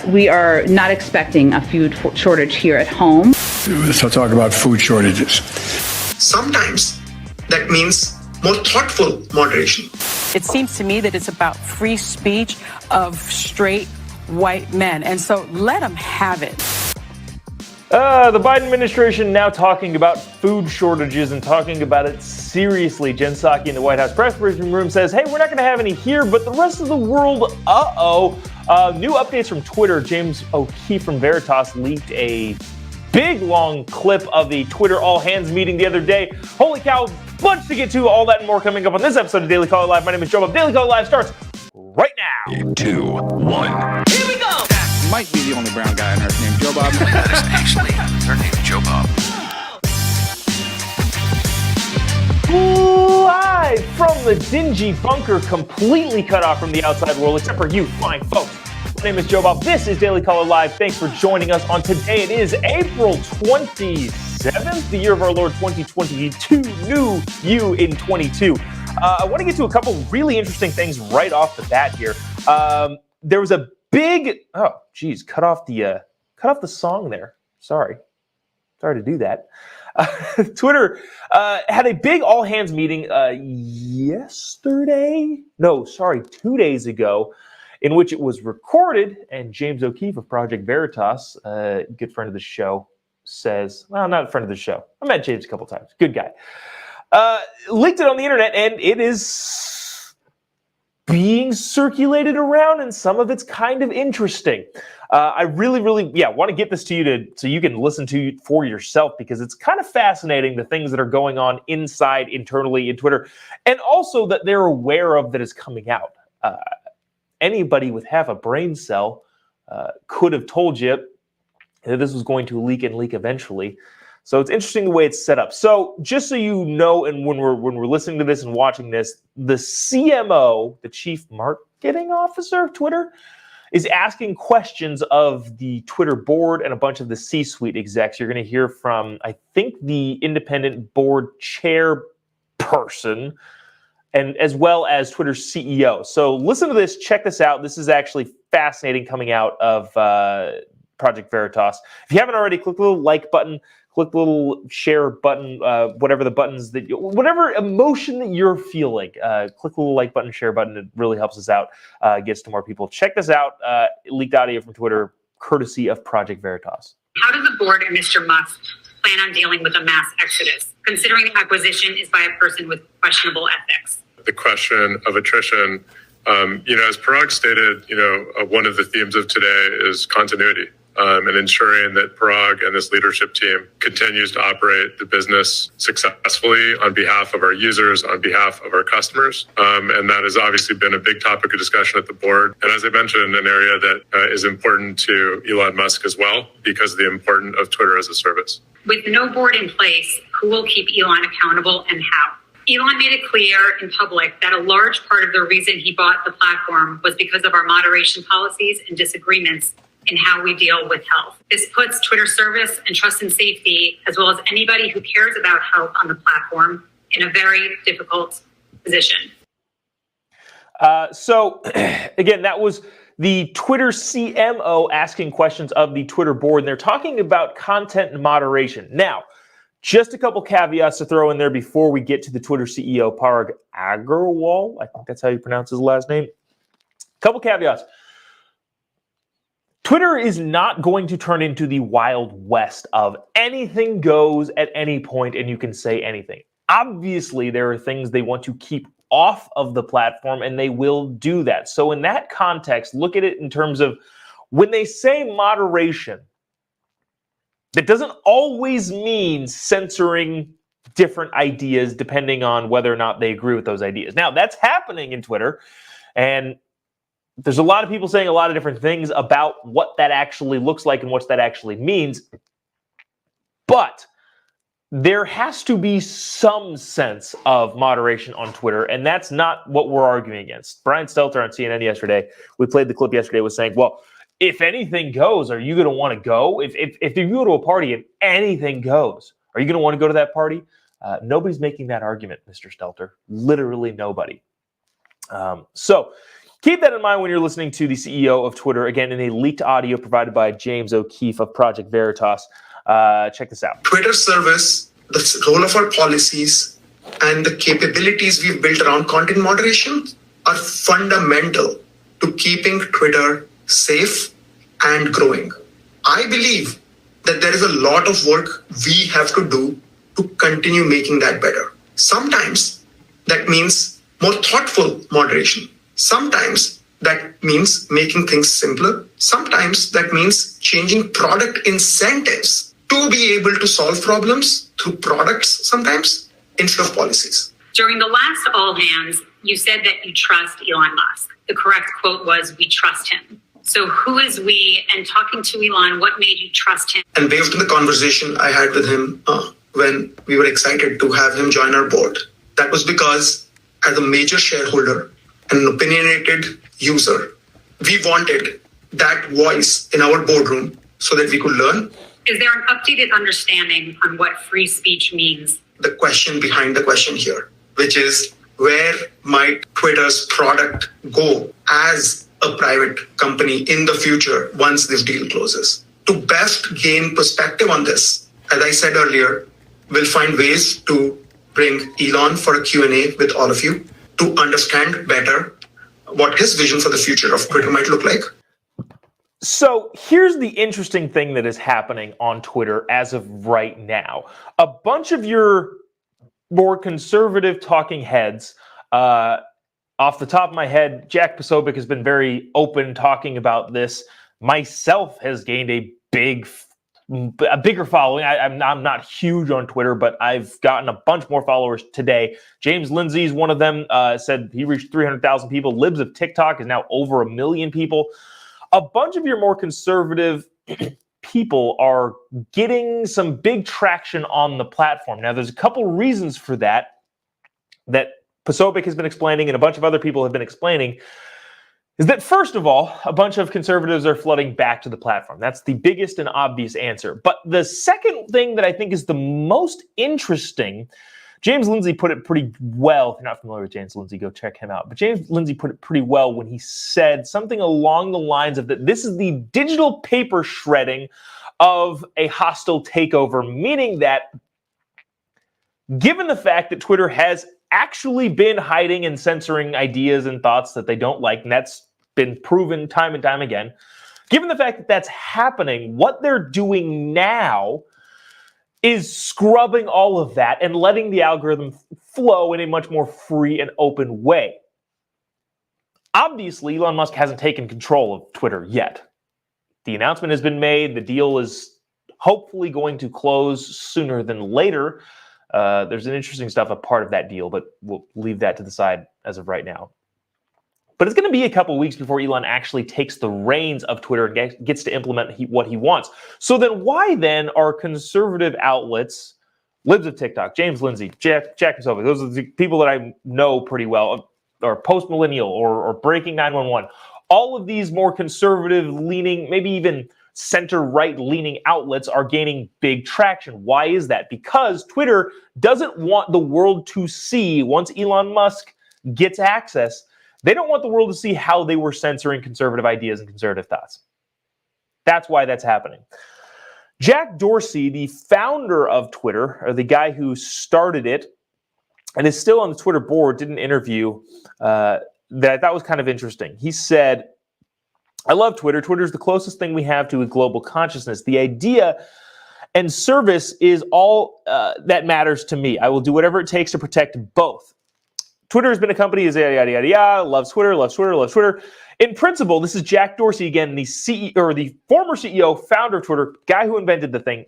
We are not expecting a food shortage here at home. So talk about food shortages. Sometimes that means more thoughtful moderation. It seems to me that it's about free speech of straight white men. And so let them have it. The Biden administration now talking about food shortages and talking about it seriously. Jen Psaki in the White House press briefing room says, hey, we're not going to have any here, but the rest of the world, new updates from Twitter. James O'Keefe from Veritas leaked a big, long clip of the Twitter all-hands meeting the other day. Holy cow, bunch to get to. All that and more coming up on this episode of Daily Caller Live. My name is Jobob. Daily Caller Live starts right now. 2, 1. Here we go. Might be the only brown guy on earth named Jobob. That is actually her name, Jobob. Live from the dingy bunker, completely cut off from the outside world, except for you fine folks. My name is Jobob. This is Daily Caller Live. Thanks for joining us on today. It is April 27th, the year of our Lord 2022. New you in 22. I want to get to a couple really interesting things right off the bat here. There was a big, cut off the song there. Sorry to do that. Twitter had a big all hands meeting 2 days ago, in which it was recorded, and James O'Keefe of Project Veritas, a good friend of the show, says, well, not a friend of the show. I met James a couple times. Good guy. Leaked it on the internet, and it is being circulated around, and some of it's kind of interesting. I really, want to get this to you so you can listen to it for yourself, because it's kind of fascinating, the things that are going on internally in Twitter, and also that they're aware of that is coming out. Anybody with half a brain cell could have told you that this was going to leak eventually. So it's interesting the way it's set up. So just so you know, and when we're listening to this and watching this, the CMO, the Chief Marketing Officer of Twitter, is asking questions of the Twitter board and a bunch of the C-suite execs. You're going to hear from, I think, the independent board chairperson, and as well as Twitter's CEO. So listen to this, check this out. This is actually fascinating, coming out of Project Veritas. If you haven't already, click the little like button, click the little share button, whatever the buttons whatever emotion that you're feeling, click the little like button, share button. It really helps us out, gets to more people. Check this out, leaked audio from Twitter, courtesy of Project Veritas. How does the board and Mr. Musk plan on dealing with a mass exodus, considering the acquisition is by a person with questionable ethics? The question of attrition, as Parag stated, one of the themes of today is continuity, and ensuring that Parag and this leadership team continues to operate the business successfully on behalf of our users, on behalf of our customers. And that has obviously been a big topic of discussion at the board. And as I mentioned, an area that is important to Elon Musk as well, because of the importance of Twitter as a service. With no board in place, who will keep Elon accountable and how? Elon made it clear in public that a large part of the reason he bought the platform was because of our moderation policies and disagreements in how we deal with health. This puts Twitter service and trust and safety, as well as anybody who cares about health on the platform, in a very difficult position. So again, that was the Twitter CMO asking questions of the Twitter board, and they're talking about content and moderation. Now, just a couple caveats to throw in there before we get to the Twitter CEO, Parag Agrawal. I think that's how you pronounce his last name. Couple caveats. Twitter is not going to turn into the Wild West of anything goes at any point and you can say anything. Obviously, there are things they want to keep off of the platform, and they will do that. So in that context, look at it in terms of when they say moderation, that doesn't always mean censoring different ideas depending on whether or not they agree with those ideas. Now, that's happening in Twitter, and there's a lot of people saying a lot of different things about what that actually looks like and what that actually means. But there has to be some sense of moderation on Twitter, and that's not what we're arguing against. Brian Stelter on CNN yesterday, we played the clip yesterday, was saying, well, if anything goes, are you going to want to go? If you go to a party and anything goes, are you going to want to go to that party? Nobody's making that argument, Mr. Stelter. Literally nobody. So Keep that in mind when you're listening to the CEO of Twitter, again, in a leaked audio provided by James O'Keefe of Project Veritas. Check this out. Twitter service, the role of our policies, and the capabilities we've built around content moderation are fundamental to keeping Twitter safe and growing. I believe that there is a lot of work we have to do to continue making that better. Sometimes that means more thoughtful moderation. Sometimes that means making things simpler. Sometimes that means changing product incentives to be able to solve problems through products sometimes instead of policies. During the last all hands, you said that you trust Elon Musk. The correct quote was, "We trust him." So who is we? And talking to Elon, what made you trust him? And based on the conversation I had with him when we were excited to have him join our board, that was because as a major shareholder and an opinionated user, we wanted that voice in our boardroom so that we could learn. Is there an updated understanding on what free speech means? The question behind the question here, which is where might Twitter's product go as a private company in the future once this deal closes? To best gain perspective on this, as I said earlier, we'll find ways to bring Elon for a Q&A with all of you to understand better what his vision for the future of Twitter might look like. So here's the interesting thing that is happening on Twitter as of right now. A bunch of your more conservative talking heads, off the top of my head, Jack Posobiec has been very open talking about this. Myself has gained a bigger following. I'm not huge on Twitter, but I've gotten a bunch more followers today. James Lindsay is one of them. Said he reached 300,000 people. Libs of TikTok is now over 1 million people. A bunch of your more conservative people are getting some big traction on the platform. Now, there's a couple reasons for that Posobiec has been explaining and a bunch of other people have been explaining, is that, first of all, a bunch of conservatives are flooding back to the platform. That's the biggest and obvious answer. But the second thing that I think is the most interesting, James Lindsay put it pretty well. If you're not familiar with James Lindsay, go check him out. But James Lindsay put it pretty well when he said something along the lines of that this is the digital paper shredding of a hostile takeover, meaning that given the fact that Twitter has actually been hiding and censoring ideas and thoughts that they don't like, and that's been proven time and time again, given the fact that that's happening, what they're doing now is scrubbing all of that and letting the algorithm flow in a much more free and open way. Obviously, Elon Musk hasn't taken control of Twitter yet. The announcement has been made. The deal is hopefully going to close sooner than later. There's an interesting stuff a part of that deal, but we'll leave that to the side as of right now. But it's going to be a couple weeks before Elon actually takes the reins of Twitter and gets to implement what he wants. So then why then are conservative outlets, Libs of TikTok, James Lindsay, Jack Posobiec, those are the people that I know pretty well, or Post-Millennial or Breaking 911, all of these more conservative leaning, maybe even center-right leaning outlets are gaining big traction. Why is that? Because Twitter doesn't want the world to see, once Elon Musk gets access, they don't want the world to see how they were censoring conservative ideas and conservative thoughts. That's why that's happening. Jack Dorsey, the founder of Twitter, or the guy who started it and is still on the Twitter board, did an interview that I thought was kind of interesting. He said, "I love Twitter. Twitter is the closest thing we have to a global consciousness. The idea and service is all that matters to me. I will do whatever it takes to protect both. Twitter has been a company, yada, yada, yada, yada, loves Twitter, loves Twitter, loves Twitter. In principle," this is Jack Dorsey again, the CEO, or the former CEO, founder of Twitter, guy who invented the thing,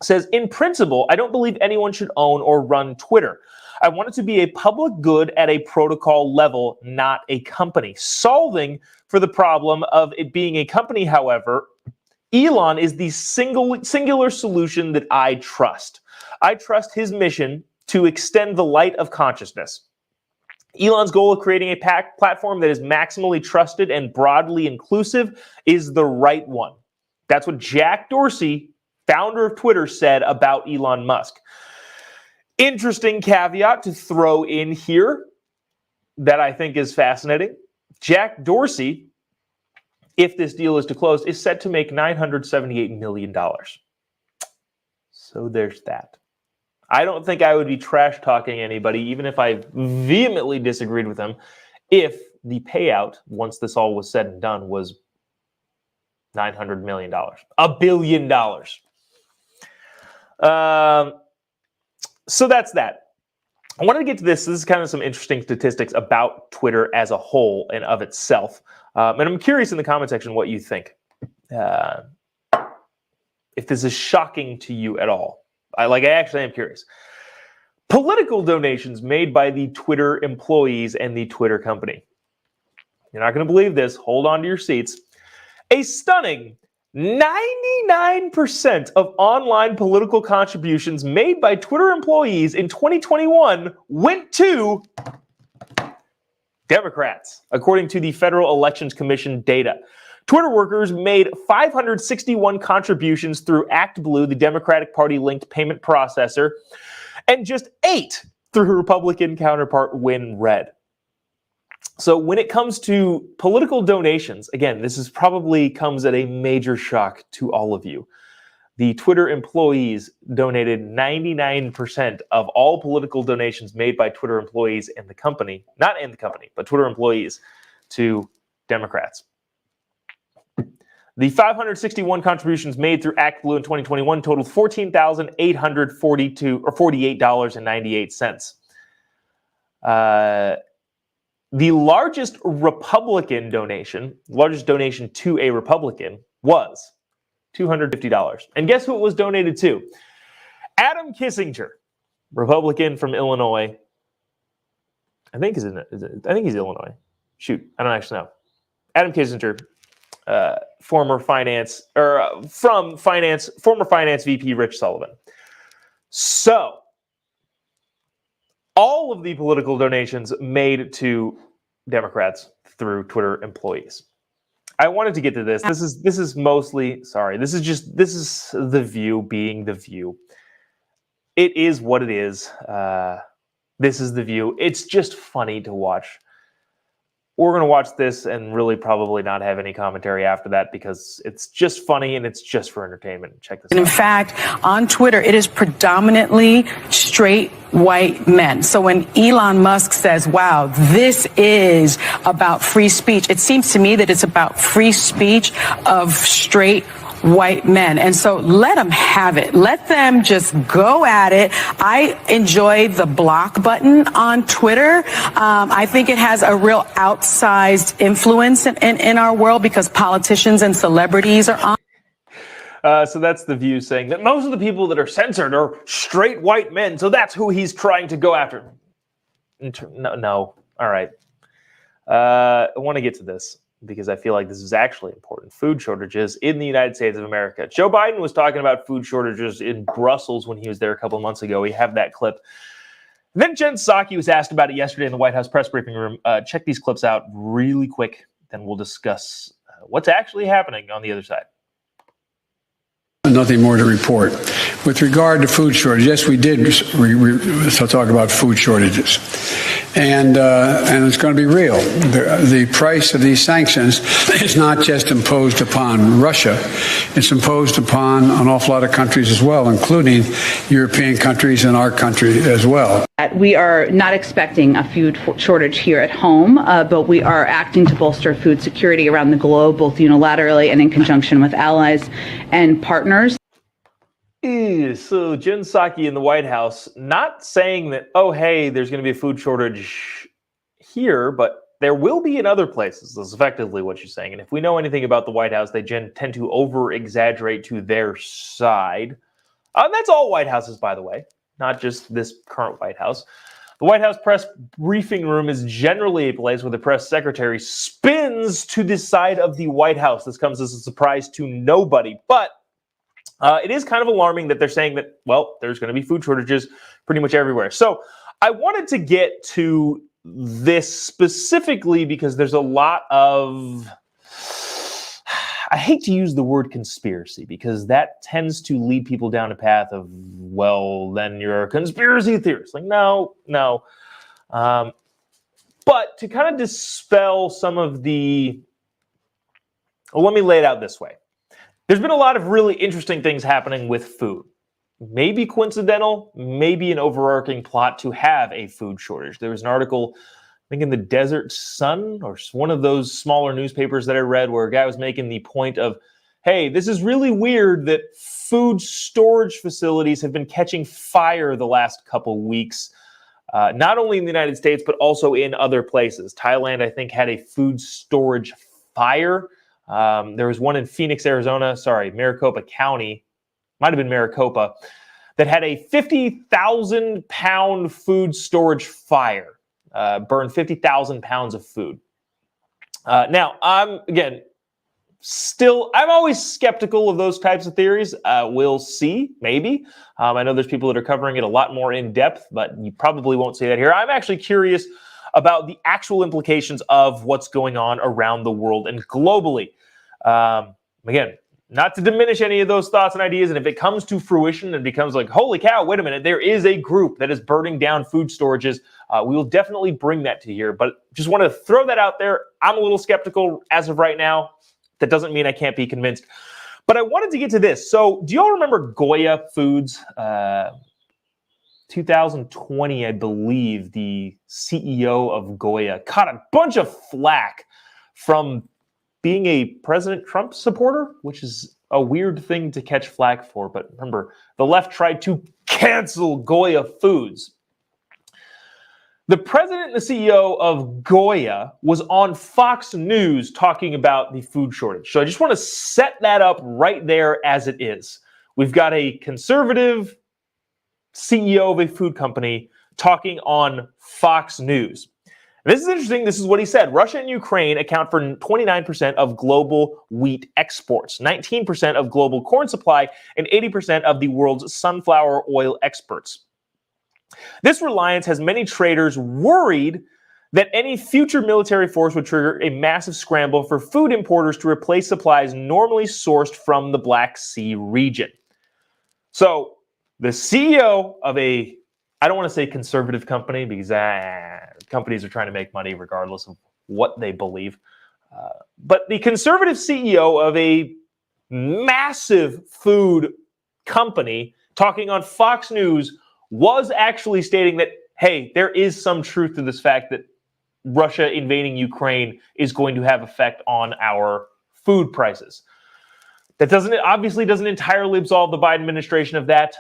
says, "In principle, I don't believe anyone should own or run Twitter. I want it to be a public good at a protocol level, not a company. Solving for the problem of it being a company, however, Elon is the singular solution that I trust. I trust his mission to extend the light of consciousness. Elon's goal of creating a platform that is maximally trusted and broadly inclusive is the right one." That's what Jack Dorsey, founder of Twitter, said about Elon Musk. Interesting caveat to throw in here that I think is fascinating. Jack Dorsey, if this deal is to close, is set to make $978 million. So there's that. I don't think I would be trash talking anybody, even if I vehemently disagreed with him, if the payout, once this all was said and done, was $900 million. $1 billion. So that's that. I wanted to get to this. This is kind of some interesting statistics about Twitter as a whole and of itself. And I'm curious in the comment section what you think. If this is shocking to you at all. I actually am curious. Political donations made by the Twitter employees and the Twitter company. You're not going to believe this. Hold on to your seats. A stunning 99% of online political contributions made by Twitter employees in 2021 went to Democrats, according to the Federal Elections Commission data. Twitter workers made 561 contributions through ActBlue, the Democratic Party-linked payment processor, and just 8 through her Republican counterpart, WinRed. So when it comes to political donations, again, this is probably comes at a major shock to all of you. The Twitter employees donated 99% of all political donations made by Twitter employees in the company, not in the company, but Twitter employees, to Democrats. The 561 contributions made through ActBlue in 2021 totaled $14,842 or $48.98. The largest Republican donation, largest donation to a Republican, was $250. And guess who it was donated to? Adam Kinzinger, Republican from Illinois. I think he's Illinois. Shoot, I don't actually know. Adam Kinzinger, former finance VP Rich Sullivan. So, all of the political donations made to Democrats through Twitter employees. I wanted to get to this. This is mostly, sorry, this is The View being The View. It is what it is. This is The View. It's just funny to watch. We're going to watch this and really probably not have any commentary after that because it's just funny and it's just for entertainment. Check this out. In fact, on Twitter, it is predominantly straight white men. So when Elon Musk says, wow, this is about free speech, it seems to me that it's about free speech of straight white men. And so let them have it. Let them just go at it. I enjoy the block button on Twitter. I think it has a real outsized influence in our world because politicians and celebrities are on. So that's The View saying that most of the people that are censored are straight white men. So that's who he's trying to go after. No. All right. I want to get to this because I feel like this is actually important. Food shortages in the United States of America. Joe Biden was talking about food shortages in Brussels when he was there a couple of months ago. We have that clip. Then Jen Psaki was asked about it yesterday in the White House press briefing room. Check these clips out really quick. Then we'll discuss what's actually happening on the other side. Nothing more to report. With regard to food shortages, yes, we did talk about food shortages. And it's going to be real. The price of these sanctions is not just imposed upon Russia. It's imposed upon an awful lot of countries as well, including European countries and our country as well. We are not expecting a food shortage here at home, but we are acting to bolster food security around the globe, both unilaterally and in conjunction with allies and partners. So Jen Psaki in the White House, not saying that, oh, hey, there's going to be a food shortage here, but there will be in other places. That's effectively what she's saying. And if we know anything about the White House, they tend to over-exaggerate to their side. That's all White Houses, by the way, not just this current White House. The White House press briefing room is generally a place where the press secretary spins to the side of the White House. This comes as a surprise to nobody, but it is kind of alarming that they're saying that, well, there's going to be food shortages pretty much everywhere. So I wanted to get to this specifically because there's a lot of, I hate to use the word conspiracy because that tends to lead people down a path of, well, then you're a conspiracy theorist. Like, no. But But to kind of dispel some of the, well, let me lay it out this way. There's been a lot of really interesting things happening with food. Maybe coincidental, maybe an overarching plot to have a food shortage. There was an article, I think in the Desert Sun, or one of those smaller newspapers that I read, where a guy was making the point of, hey, this is really weird that food storage facilities have been catching fire the last couple weeks, not only in the United States, but also in other places. Thailand, I think, had a food storage fire. There was one in Phoenix, Arizona, Maricopa County, might have been Maricopa, that had a 50,000 pound food storage fire, burned 50,000 pounds of food. Now, I'm always skeptical of those types of theories. We'll see, maybe. I know there's people that are covering it a lot more in depth, but you probably won't see that here. I'm actually curious about the actual implications of what's going on around the world and globally. Again, not to diminish any of those thoughts and ideas, and if it comes to fruition and becomes like, holy cow, wait a minute, there is a group that is burning down food storages, we will definitely bring that to here. But just want to throw that out there. I'm a little skeptical as of right now. That doesn't mean I can't be convinced. But I wanted to get to this. So do you all remember Goya Foods? 2020, I believe, the CEO of Goya caught a bunch of flack from being a President Trump supporter, which is a weird thing to catch flack for. But remember, the left tried to cancel Goya Foods. The president and the CEO of Goya was on Fox News talking about the food shortage. So I just want to set that up right there as it is. We've got a conservative CEO of a food company talking on Fox News. This is interesting. This is what he said. Russia and Ukraine account for 29% of global wheat exports, 19% of global corn supply, and 80% of the world's sunflower oil exports. This reliance has many traders worried that any future military force would trigger a massive scramble for food importers to replace supplies normally sourced from the Black Sea region. So the CEO of a, I don't want to say conservative company, because companies are trying to make money regardless of what they believe. But the conservative CEO of a massive food company talking on Fox News was actually stating that, hey, there is some truth to this fact that Russia invading Ukraine is going to have effect on our food prices. That obviously doesn't entirely absolve the Biden administration of that.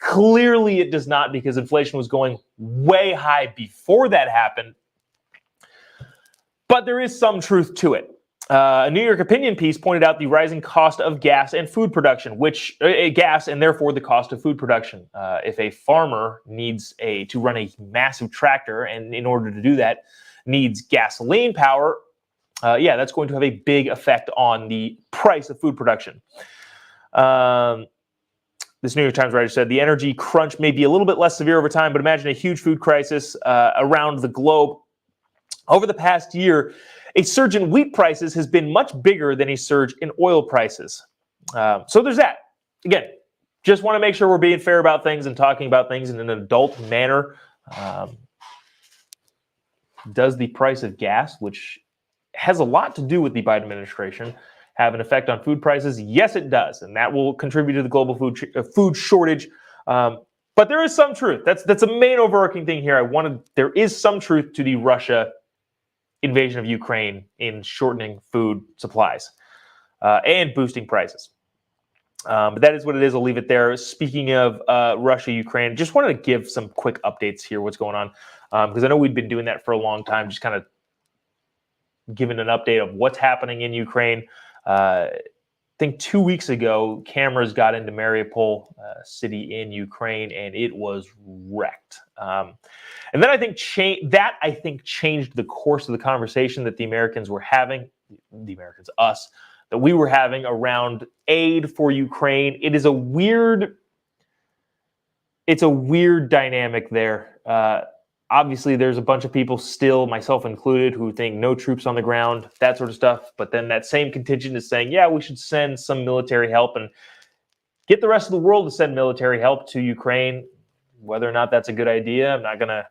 Clearly it does not, because inflation was going way high before that happened. But there is some truth to it. A New York opinion piece pointed out the rising cost of gas and food production, gas and therefore the cost of food production. If a farmer needs to run a massive tractor, and in order to do that needs gasoline power, that's going to have a big effect on the price of food production. This New York Times writer said, the energy crunch may be a little bit less severe over time, but imagine a huge food crisis around the globe. Over the past year, a surge in wheat prices has been much bigger than a surge in oil prices. So there's that. Again, just want to make sure we're being fair about things and talking about things in an adult manner. Does the price of gas, which has a lot to do with the Biden administration, have an effect on food prices? Yes, it does. And that will contribute to the global food shortage. But there is some truth. That's a main overarching thing here. There is some truth to the Russia invasion of Ukraine in shortening food supplies and boosting prices. But that is what it is. I'll leave it there. Speaking of Russia, Ukraine, just wanted to give some quick updates here, what's going on. Because I know we've been doing that for a long time, just kind of giving an update of what's happening in Ukraine. I think 2 weeks ago, cameras got into Mariupol, city in Ukraine, and it was wrecked. And then I think changed the course of the conversation that the Americans were having, that we were having around aid for Ukraine. It's a weird dynamic there. Obviously, there's a bunch of people still, myself included, who think no troops on the ground, that sort of stuff. But then that same contingent is saying, yeah, we should send some military help and get the rest of the world to send military help to Ukraine. Whether or not that's a good idea, I'm not going to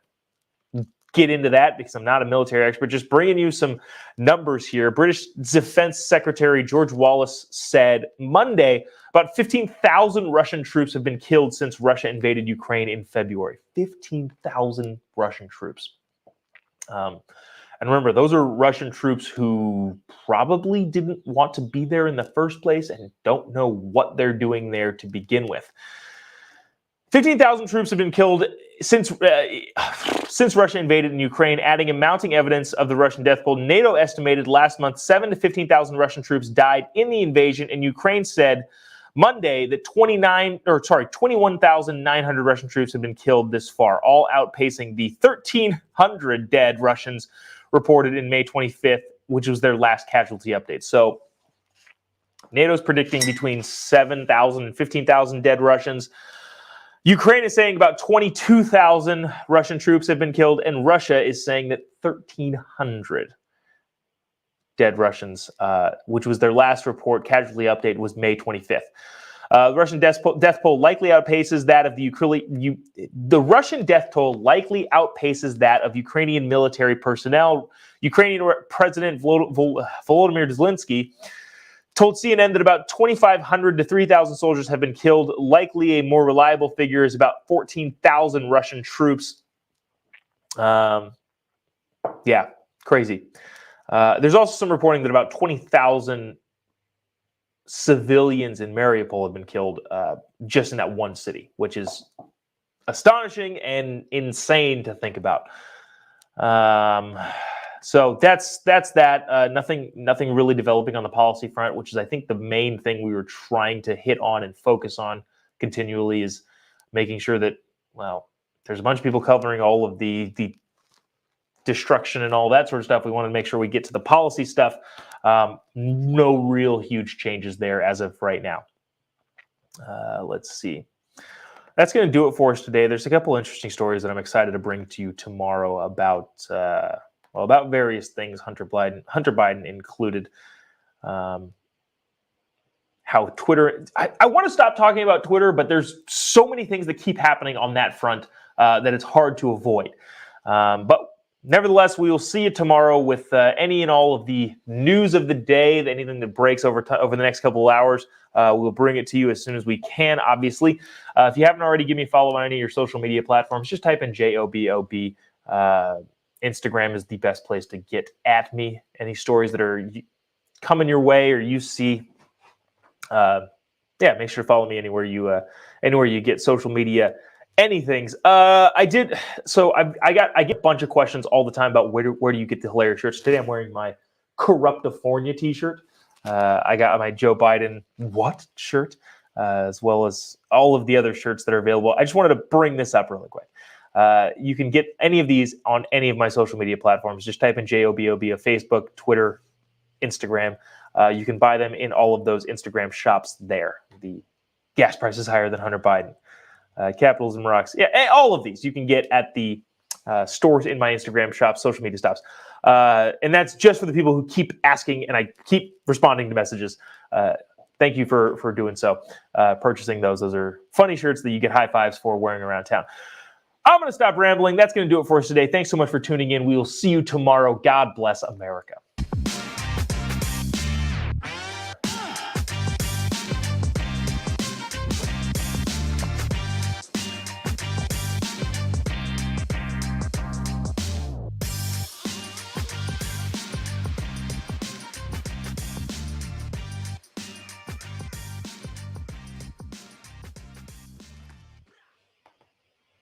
get into that because I'm not a military expert. Just bringing you some numbers here. British Defense Secretary George Wallace said Monday about 15,000 Russian troops have been killed since Russia invaded Ukraine in February. 15,000 Russian troops. And remember, those are Russian troops who probably didn't want to be there in the first place and don't know what they're doing there to begin with. 15,000 troops have been killed since Russia invaded in Ukraine, adding a mounting evidence of the Russian death toll. NATO estimated last month 7,000 to 15,000 Russian troops died in the invasion, and Ukraine said Monday that 21,900 Russian troops have been killed this far, all outpacing the 1,300 dead Russians reported in May 25th, which was their last casualty update. So NATO is predicting between 7,000 and 15,000 dead Russians. Ukraine is saying about 22,000 Russian troops have been killed, and Russia is saying that 1,300 dead Russians, which was their last report. Casualty update was May 25th. The Russian death toll likely outpaces that of the Russian death toll likely outpaces that of Ukrainian military personnel. Ukrainian President Volodymyr Zelensky told CNN that about 2,500 to 3,000 soldiers have been killed. Likely a more reliable figure is about 14,000 Russian troops. Yeah, crazy. There's also some reporting that about 20,000 civilians in Mariupol have been killed just in that one city, which is astonishing and insane to think about. So that's that. Nothing really developing on the policy front, which is, I think, the main thing we were trying to hit on and focus on continually, is making sure that, well, there's a bunch of people covering all of the destruction and all that sort of stuff. We want to make sure we get to the policy stuff. No real huge changes there as of right now. Let's see. That's going to do it for us today. There's a couple interesting stories that I'm excited to bring to you tomorrow about various things, Hunter Biden included. How Twitter, I want to stop talking about Twitter, but there's so many things that keep happening on that front that it's hard to avoid. But nevertheless, we will see you tomorrow with any and all of the news of the day, anything that breaks over the next couple of hours. We'll bring it to you as soon as we can, obviously. If you haven't already, give me a follow on any of your social media platforms. Just type in Jobob. Instagram is the best place to get at me. Any stories that are coming your way or you see, make sure to follow me anywhere you get social media. Anythings. I get a bunch of questions all the time about where do you get the hilarious shirts. Today I'm wearing my Corruptifornia t-shirt. I got my Joe Biden what shirt, as well as all of the other shirts that are available. I just wanted to bring this up really quick. You can get any of these on any of my social media platforms. Just type in Jobob, Facebook, Twitter, Instagram. You can buy them in all of those Instagram shops there. The gas price is higher than Hunter Biden. Capitalism rocks. Yeah, all of these you can get at the stores in my Instagram shop, social media stops. And that's just for the people who keep asking and I keep responding to messages. Thank you for doing so, purchasing those. Those are funny shirts that you get high fives for wearing around town. I'm going to stop rambling. That's going to do it for us today. Thanks so much for tuning in. We will see you tomorrow. God bless America.